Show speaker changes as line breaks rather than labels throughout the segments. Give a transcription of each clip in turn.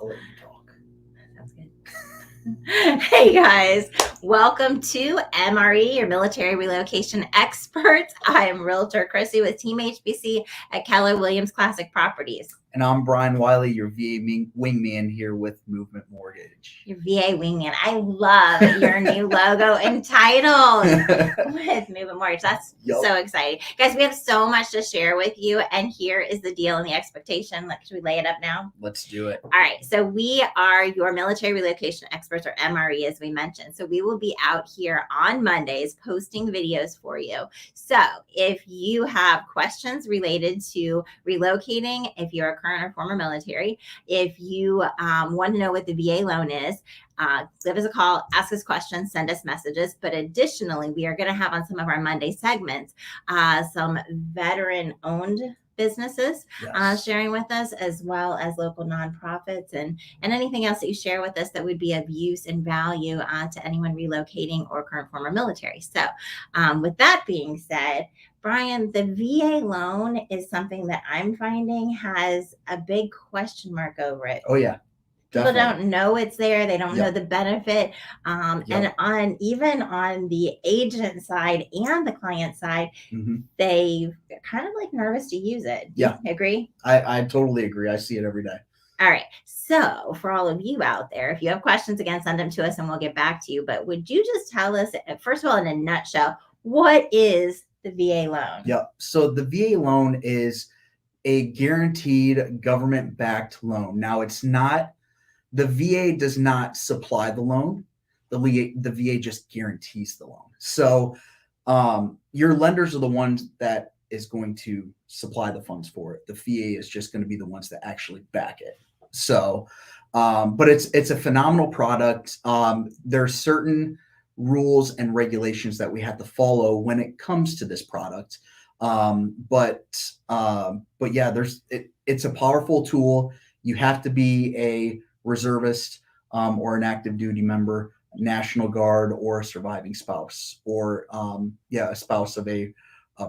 I'll let you talk.
Sounds good. Hey guys, welcome to MRE, your Military Relocation Expert. I am Realtor Chrissy with Team HBC at Keller Williams Classic Properties.
And I'm Brian Wiley, your VA wingman here with Movement Mortgage.
Your VA wingman. I love your new logo, Entitled with Movement Mortgage. That's so exciting. Guys, we have so much to share with you, and here is the deal and the expectation. Should we lay it up now?
Let's do it.
All right. So we are your Military Relocation Experts, or MRE, as we mentioned. So we will be out here on Mondays posting videos for you. So if you have questions related to relocating, if you're a current or former military, if you want to know what the VA loan is, give us a call, ask us questions, send us messages. But additionally, we are going to have on some of our Monday segments some veteran-owned businesses sharing with us, as well as local nonprofits and anything else that you share with us that would be of use and value to anyone relocating or current former military. So with that being said, Brian, the VA loan is something that I'm finding has a big question mark over it.
Oh, yeah.
Definitely. People don't know it's there. They don't know the benefit. And even on the agent side and the client side, they're kind of like nervous to use it. Do you agree?
I totally agree. I see it every day.
All right. So for all of you out there, if you have questions, again, send them to us and we'll get back to you. But would you just tell us, first of all, in a nutshell, what is the VA loan?
Yeah. So the VA loan is a guaranteed government-backed loan. Now, it's not, the VA does not supply the loan. The VA just guarantees the loan. So your lenders are the ones that is going to supply the funds for it. The VA is just going to be the ones that actually back it. So, but it's a phenomenal product. There are certain rules and regulations that we have to follow when it comes to this product. But yeah, it's a powerful tool. You have to be a reservist or an active duty member, National Guard, or a surviving spouse, or a spouse of a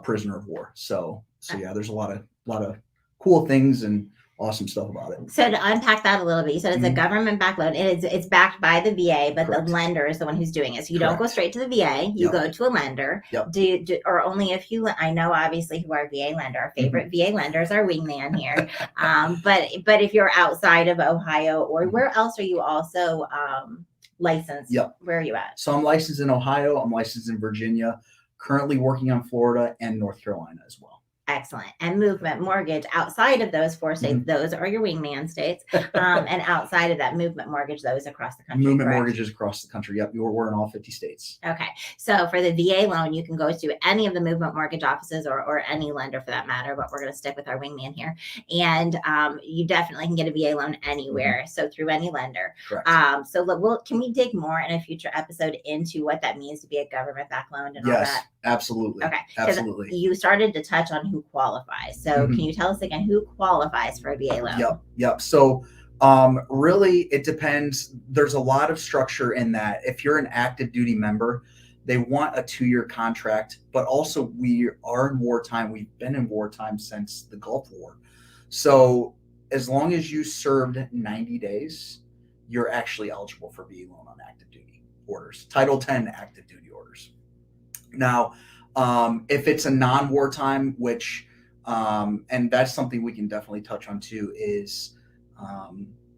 prisoner of war. So yeah, there's a lot of cool things and awesome stuff about it.
So to unpack that a little bit, you said it's a government-backed loan. It's backed by the VA, but the lender is the one who's doing it. So you don't go straight to the VA. You go to a lender. Or only if you, I know obviously who our VA lender, our favorite VA lender is our wingman here. But if you're outside of Ohio, or where else are you also licensed? Where are you at?
So I'm licensed in Ohio. I'm licensed in Virginia. Currently working on Florida and North Carolina as well.
Excellent. And Movement Mortgage, outside of those 4 states, those are your wingman states. And outside of that, Movement Mortgage, those across the country.
Movement Mortgages across the country. Yep. We're in all 50 states.
Okay. So for the VA loan, you can go to any of the Movement Mortgage offices or any lender for that matter, but we're going to stick with our wingman here. And you definitely can get a VA loan anywhere. So through any lender.
Correct.
So can we dig more in a future episode into what that means to be a government-backed loan and all that?
Absolutely.
Okay.
Absolutely.
You started to touch on who qualifies. So can you tell us again who qualifies for a VA loan?
Yep. So really it depends. There's a lot of structure in that. If you're an active duty member, they want a 2-year contract, but also we are in wartime. We've been in wartime since the Gulf War. So as long as you served 90 days, you're actually eligible for VA loan on active duty orders, Title 10 active duty orders. Now, if it's a non-wartime, which, and that's something we can definitely touch on too, is,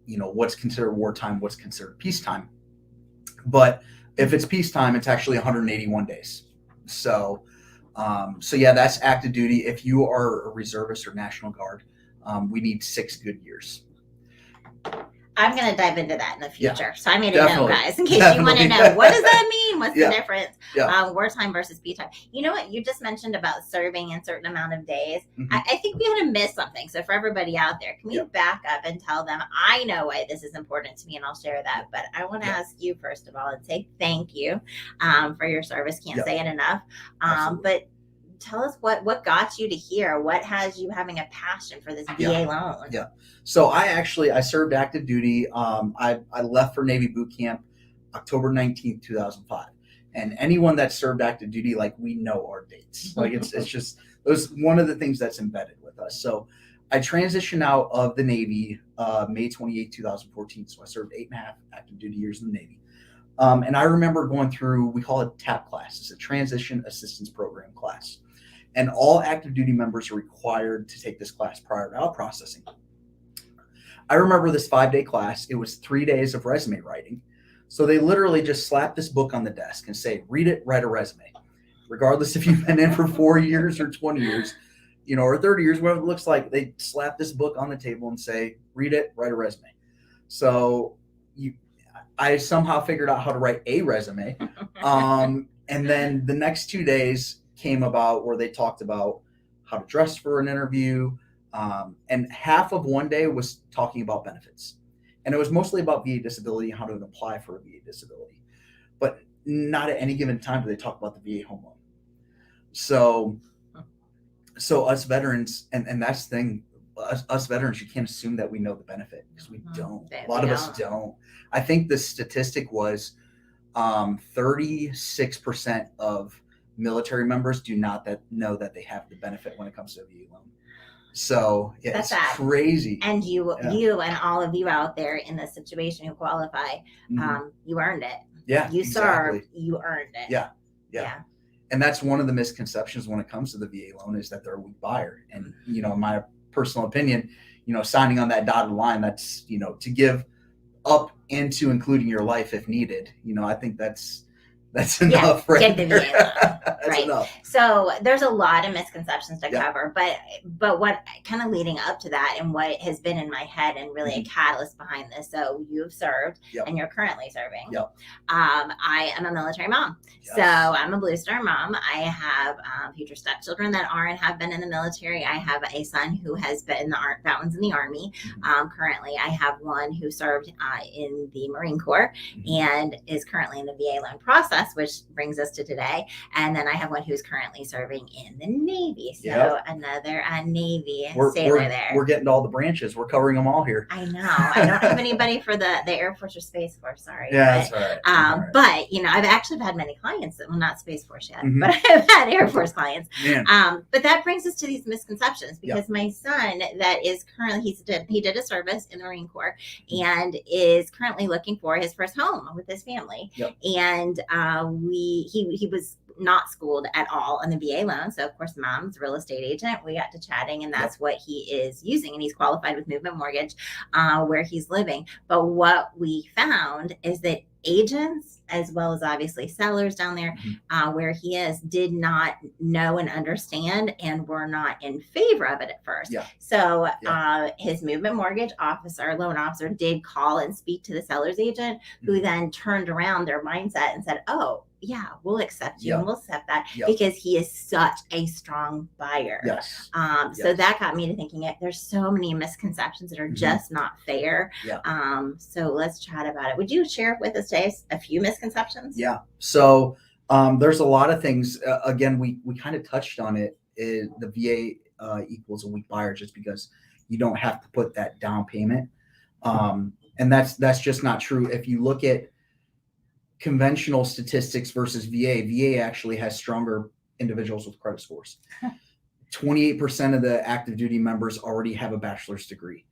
what's considered wartime, what's considered peacetime. But if it's peacetime, it's actually 181 days. So yeah, that's active duty. If you are a reservist or National Guard, we need 6 good years.
I'm going to dive into that in the future. So I made a note, guys, in case you want to know. What does that mean? What's the difference? Wartime versus peacetime. You know what? You just mentioned about serving in a certain amount of days. I think we had to miss something. So for everybody out there, can we back up and tell them, I know why this is important to me, and I'll share that. But I want to ask you, first of all, and say thank you for your service. Can't say it enough. But tell us what got you to here. What has you having a passion for this VA loan?
Yeah. So I served active duty. I left for Navy boot camp October 19th, 2005. And anyone that served active duty, we know our dates. It's just, it was one of the things that's embedded with us. So I transitioned out of the Navy May 28, 2014. So I served 8.5 active duty years in the Navy. And I remember going through, we call it TAP class. It's a Transition Assistance Program class. And all active duty members are required to take this class prior to out processing. I remember this 5-day class. It was 3 days of resume writing. So they literally just slap this book on the desk and say, read it, write a resume. Regardless if you've been in for 4 years or 20 years, or 30 years, whatever it looks like, they slap this book on the table and say, read it, write a resume. So I somehow figured out how to write a resume. And then the next 2 days came about where they talked about how to dress for an interview. And half of one day was talking about benefits. And it was mostly about VA disability and how to apply for a VA disability. But not at any given time do they talk about the VA home loan. So us veterans, and that's the thing, us veterans, you can't assume that we know the benefit because we don't. A lot of us don't. I think the statistic was 36% of military members do not know that they have the benefit when it comes to a VA loan. So yeah, it's crazy.
And you and all of you out there in this situation who qualify, you earned it.
Yeah,
you served, you earned it.
Yeah. And that's one of the misconceptions when it comes to the VA loan is that they're a weak buyer. And in my personal opinion, signing on that dotted line, that's to give up into including your life if needed. I think that's enough, right? That's enough.
So there's a lot of misconceptions to cover, but what kind of leading up to that and what has been in my head and really a catalyst behind this. So you've served and you're currently serving. I am a military mom. So I'm a Blue Star mom. I have future stepchildren that are and have been in the military. I have a son who has been that one's in the Army. Currently, I have one who served in the Marine Corps and is currently in the VA loan process, which brings us to today. And then I have one who's currently serving in the Navy. So another Navy sailor there.
We're getting to all the branches. We're covering them all here.
I know. I don't have anybody for the Air Force or Space Force. Sorry.
Yeah, that's all right.
But I've actually had many clients that, well, not Space Force yet, but I've had Air Force clients. But that brings us to these misconceptions because my son that is currently, he did a service in the Marine Corps and is currently looking for his first home with his family. And he was not schooled at all on the VA loan. So of course, mom's real estate agent. We got to chatting and that's what he is using. And he's qualified with Movement Mortgage where he's living. But what we found is that agents, as well as obviously sellers down there where he is, did not know and understand and were not in favor of it at first. So his Movement Mortgage loan officer did call and speak to the seller's agent who then turned around their mindset and said, oh, yeah, we'll accept you and we'll accept that because he is such a strong buyer. So that got me to thinking there's so many misconceptions that are just not fair. So let's chat about it. Would you share with us today a few misconceptions?
So there's a lot of things. Again, we kind of touched on it. The VA equals a weak buyer just because you don't have to put that down payment. And that's just not true. If you look at conventional statistics versus VA actually has stronger individuals with credit scores. 28% of the active duty members already have a bachelor's degree.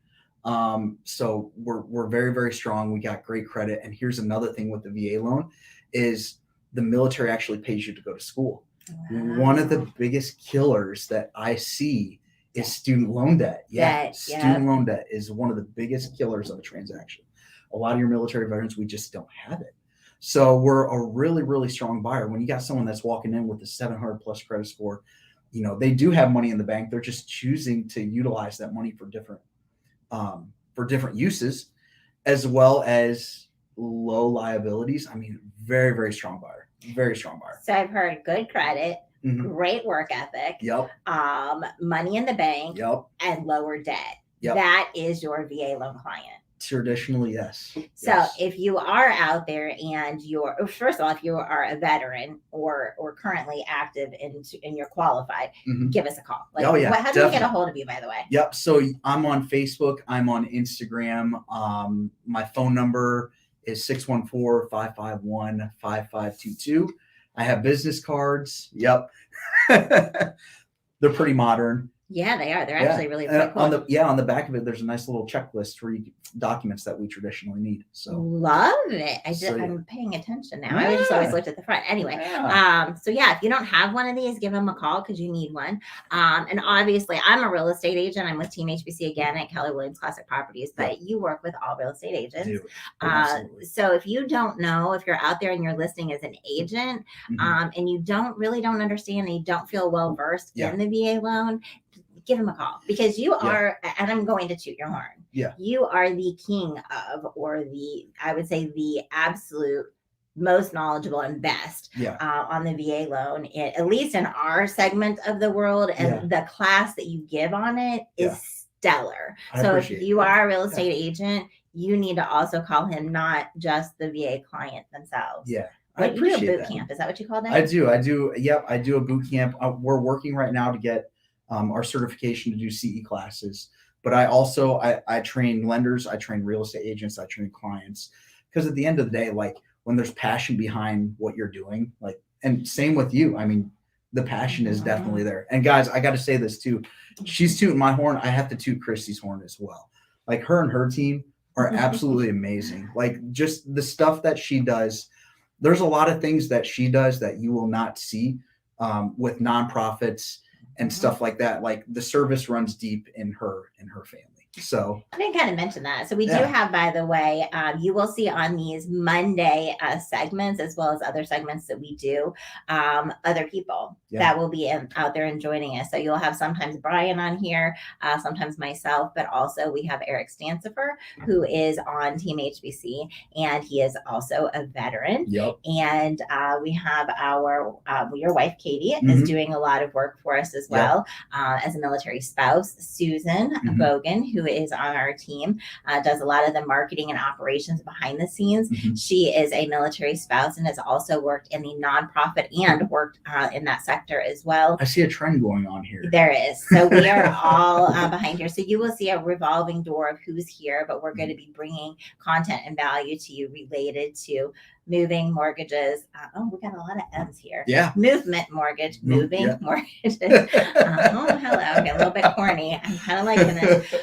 So we're very, very strong. We got great credit. And here's another thing with the VA loan is the military actually pays you to go to school. One of the biggest killers that I see is student loan debt. Student loan debt is one of the biggest killers of a transaction. A lot of your military veterans, we just don't have it. So we're a really, really strong buyer. When you got someone that's walking in with a 700 plus credit score, they do have money in the bank. They're just choosing to utilize that money for different uses, as well as low liabilities. I mean, very, very strong buyer. Very strong buyer.
So I've heard good credit, great work ethic, money in the bank, and lower debt. That is your VA loan client.
Traditionally, yes.
So if you are out there and first of all, if you are a veteran or currently active and you're qualified, give us a call. How do we get a hold of you, by the way?
So I'm on Facebook. I'm on Instagram. My phone number is 614-551-5522. I have business cards. They're pretty modern.
Yeah, they are. They're
Yeah.
actually really quite cool.
On the back of it, there's a nice little checklist for documents that we traditionally need. So
love it.
So, yeah.
I'm paying attention now. I just always
Yeah.
looked at the front. Anyway,
Yeah.
so yeah, if you don't have one of these, give them a call because you need one. And obviously, I'm a real estate agent. I'm with Team HBC again at Keller Williams Classic Properties, but you work with all real estate agents.
Dude, absolutely.
So if you don't know, if you're out there and you're listening as an agent, and you don't understand and you don't feel well versed
Yeah.
in the VA loan, give him a call because you are, and I'm going to toot your horn.
Yeah.
You are the king of, or I would say the absolute most knowledgeable and best on the VA loan, at least in our segment of the world. And the class that you give on it is stellar. So if you are a real estate agent, you need to also call him, not just the VA client themselves.
Yeah.
But you do a boot camp. Is that what you call it?
I do. Yep. I do a boot camp. We're working right now to get our certification to do CE classes. But I also, I train lenders, I train real estate agents, I train clients. Because at the end of the day, like when there's passion behind what you're doing, like, and same with you. I mean, the passion is definitely there. And guys, I got to say this too. She's tooting my horn. I have to toot Christy's horn as well. Like her and her team are absolutely amazing. Like just the stuff that she does. There's a lot of things that she does that you will not see with nonprofits and stuff like that. Like the service runs deep in her family. So
I didn't kind of mention that. So we do have, by the way, you will see on these Monday segments, as well as other segments that we do, other people that will be out there and joining us. So you'll have sometimes Brian on here, sometimes myself, but also we have Eric Stancifer, who is on Team HBC, and he is also a veteran. And we have your wife, Katie, is doing a lot of work for us as well, as a military spouse. Susan Bogan, who is on our team, does a lot of the marketing and operations behind the scenes. She is a military spouse and has also worked in the nonprofit and worked in that sector as well.
I see a trend going on here.
There is. So we are all behind here. So you will see a revolving door of who's here, but we're going to be bringing content and value to you related to moving, mortgages. We got a lot of M's here.
Yeah.
Movement, mortgage, moving, mortgages. Hello. Okay, a little bit corny. I'm kind of liking this.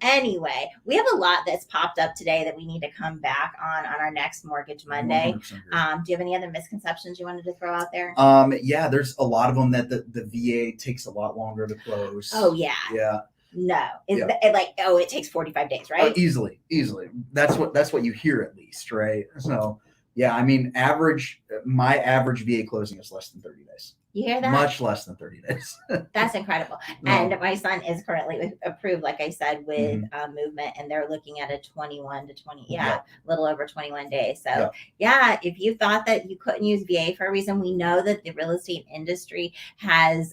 Anyway, we have a lot that's popped up today that we need to come back on our next Mortgage Monday. Do you have any other misconceptions you wanted to throw out there?
Yeah, there's a lot of them that the VA takes a lot longer to close.
Oh, yeah.
Yeah.
No, it takes 45 days, right?
Easily. That's what you hear at least, right? So, yeah, I mean, my average VA closing is less than 30 days.
You hear that?
Much less than 30 days.
That's incredible. And my son is currently approved, like I said, with Movement, and they're looking at a 21 to 20, a little over 21 days. So, if you thought that you couldn't use VA for a reason, we know that the real estate industry has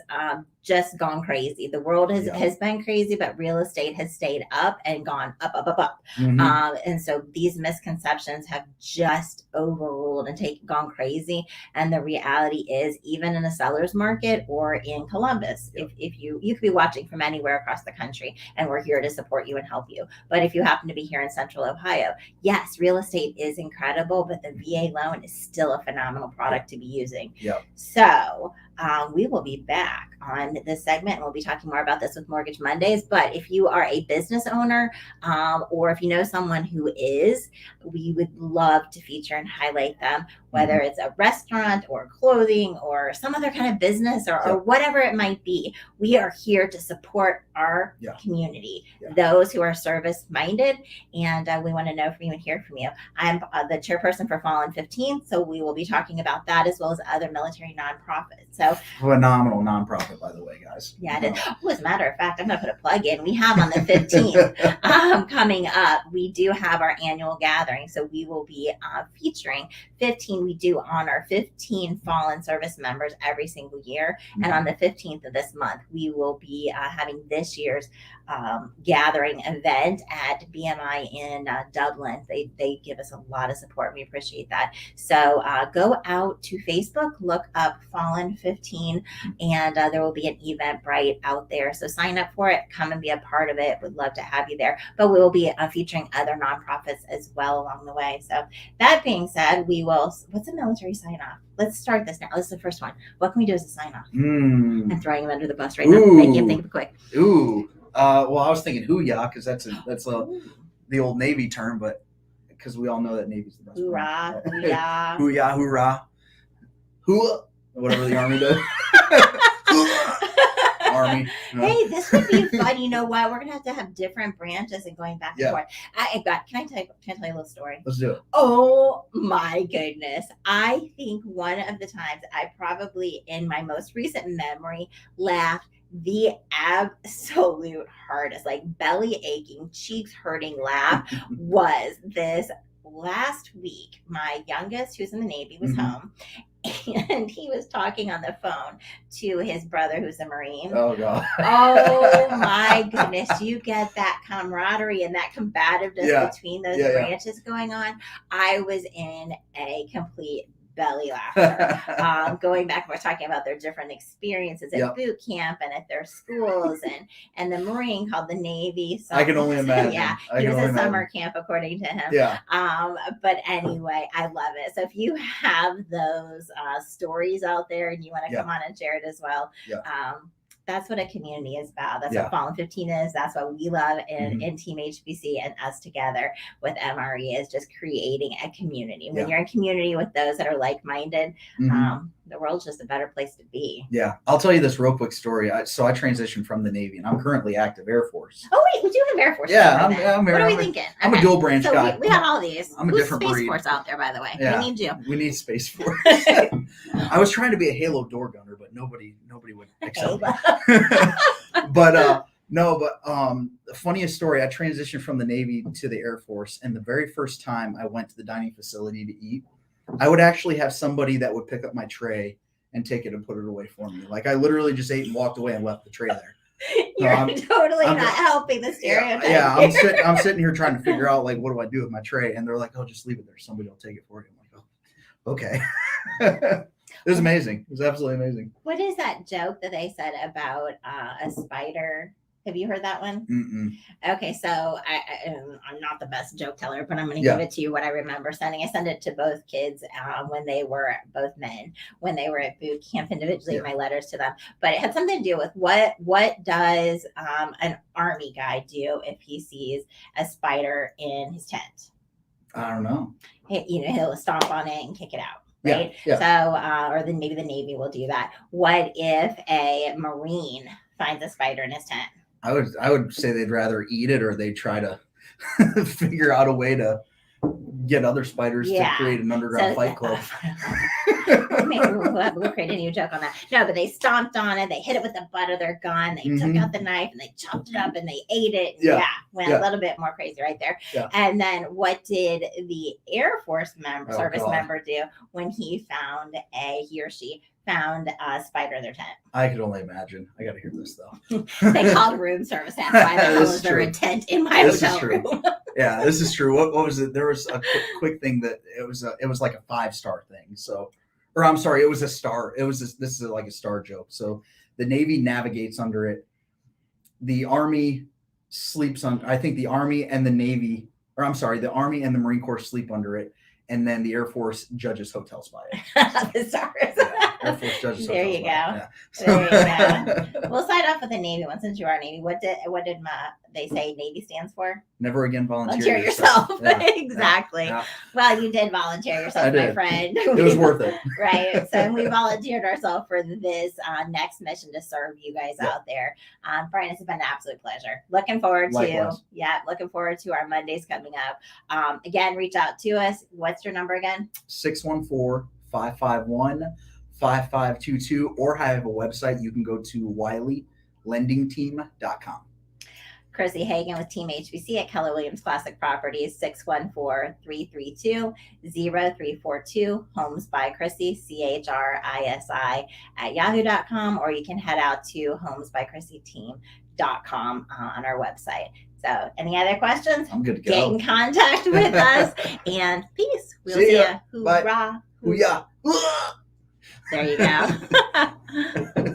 just gone crazy. The world has been crazy, but real estate has stayed up and gone up. And so these misconceptions have just overruled and gone crazy. And the reality is, even in a seller's market or in Columbus, if you could be watching from anywhere across the country, and we're here to support you and help you. But if you happen to be here in Central Ohio, yes, real estate is incredible, but the VA loan is still a phenomenal product to be using. So we will be back on this segment, and we'll be talking more about this with Mortgage Mondays. But if you are a business owner, or if you know someone who is, we would love to feature and highlight them, whether it's a restaurant or clothing or some other kind of business or whatever it might be. We are here to support our community, those who are service minded, and we want to know from you and hear from you. I'm the chairperson for Fallen 15, so we will be talking about that as well as other military nonprofits. So
phenomenal nonprofit, by the way, guys.
Yeah, it is. As a matter of fact, I'm going to put a plug in. We have on the 15th coming up, we do have our annual gathering. So we will be featuring 15. We do honor 15 fallen service members every single year. And on the 15th of this month, we will be having this year's gathering event at BMI in Dublin. They give us a lot of support. We appreciate that. So go out to Facebook, look up Fallen 15, and there will be an Eventbrite out there. So sign up for it, come and be a part of it. Would love to have you there. But we will be featuring other nonprofits as well along the way. So that being said, we will. What's a military sign off? Let's start this now. This is the first one. What can we do as a sign off? I'm throwing him under the bus right now. Thank you. Think of it quick.
Ooh. Well, I was thinking hoo-yah because that's the old Navy term, but because we all know that Navy's the best.
Hoorah, hoo-yah.
Hoo-yah, hoorah. Hoo, whatever the Army does. Army. No.
Hey, this would be fun. You know what? We're gonna have to have different branches and going back and forth. Can I tell you a little story?
Let's do it.
Oh my goodness! I think one of the times I probably, in my most recent memory, laughed the absolute hardest, like belly aching, cheeks hurting laugh was this last week. My youngest, who's in the Navy, was home. And he was talking on the phone to his brother, who's a Marine.
Oh, God.
Oh, my goodness. You get that camaraderie and that combativeness between those branches going on. I was in a complete belly laughter. Going back, we're talking about their different experiences at boot camp and at their schools, and the Marine called the Navy. So,
I can only imagine.
Yeah, he was a summer camp, according to him.
Yeah.
But anyway, I love it. So if you have those stories out there and you want to come on and share it as well, that's what a community is about. That's what Fallen 15 is. That's what we love in Team HBC and us together with MRE is just creating a community. When you're in community with those that are like-minded, the world's just a better place to be.
Yeah. I'll tell you this real quick story. So I transitioned from the Navy and I'm currently active Air Force.
Oh, wait, we do have Air Force.
Yeah.
What are we thinking?
I'm a dual branch guy.
We have all these.
I'm a different
Space
breed.
Force out there, by the way.
Yeah.
We need you.
We need Space Force. I was trying to be a Halo door gunner, but nobody would accept me. But the funniest story, I transitioned from the Navy to the Air Force, and the very first time I went to the dining facility to eat, I would actually have somebody that would pick up my tray and take it and put it away for me. Like I literally just ate and walked away and left the tray there.
You're totally not helping the stereotype.
Yeah, I'm sitting here trying to figure out like what do I do with my tray, and they're like, "Oh, just leave it there. Somebody will take it for you." I'm like, "Oh, okay." It was amazing. It was absolutely amazing.
What is that joke that they said about a spider? Have you heard that one?
Mm-mm.
Okay, so I'm not the best joke teller, but I'm going to give it to you what I remember sending. I sent it to both kids when they were both men, when they were at boot camp individually, my letters to them. But it had something to do with what does an Army guy do if he sees a spider in his tent?
I don't know.
He'll stomp on it and kick it out. Right.
Yeah.
So, or then maybe the Navy will do that. What if a Marine finds a spider in his tent?
I would say they'd rather eat it, or they'd try to figure out a way to get other spiders to create an underground fight club.
We'll create a new joke on that. No, but they stomped on it. They hit it with the butt of their gun. They took out the knife and they chopped it up and they ate it. Went a little bit more crazy right there. Yeah. And then what did the Air Force service member do when he or she found a spider in their tent?
I could only imagine. I got to hear this though.
They called room service. Why the hell is there a tent in my hotel room?
Yeah, this is true. What was it? There was a quick thing that it was like a 5-star thing. So, or I'm sorry, it was a star. It was this is like a star joke. So the Navy navigates under it. The Army sleeps on. I think the Army and the Navy, or I'm sorry, the Army and the Marine Corps sleep under it. And then the Air Force judges hotels by it.
The stars.
Air Force judges.
There you go.
Yeah.
There you go. We'll sign off with the Navy one since you are Navy. What did they say Navy stands for?
Never again
volunteer yourself.
Yeah.
Exactly. Yeah. Well, you did volunteer yourself, my friend.
It was worth it.
Right. So we volunteered ourselves for this next mission to serve you guys out there. Brian, it's been an absolute pleasure. Looking forward to our Mondays coming up. Again, reach out to us. What's your number again?
614-551-5522, or I have a website. You can go to wileylendingteam.com.
Chrissy Hagan with Team HBC at Keller Williams Classic Properties, 614-332-0342. Homes by Chrissy, CHRISI at yahoo.com, or you can head out to homesbychrissyteam.com. relocationexpert.com on our website. So any other questions?
I'm good to
Get
go.
in contact with us, and peace. We'll see
ya.
you.
Bye.
Hoorah.
Hoo-yah.
There you go.